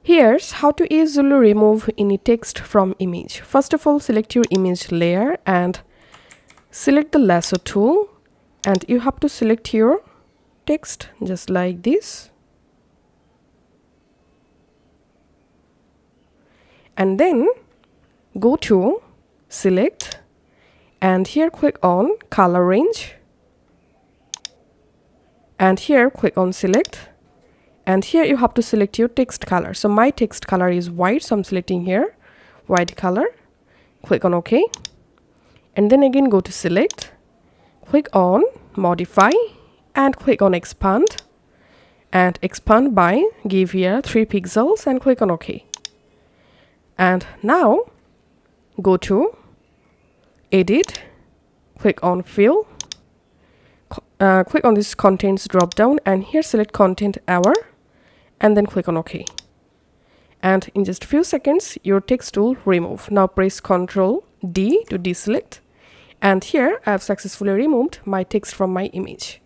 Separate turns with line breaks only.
Here's how to easily remove any text from image. First of all, select your image layer and select the lasso tool, and you have to select your text just like this. And then go to select, and here click on color range, and here click on select, and here you have to select your text color. So my text color is white, so I'm selecting here white color. Click on OK, and then again go to select, click on modify, and click on expand, and expand by, give here 3 pixels, and click on OK. And now go to edit, click on fill, click on this contents drop down, and here select content hour, and then click on OK. And in just few seconds your text will remove. Now press Ctrl D to deselect, and here I have successfully removed my text from my image.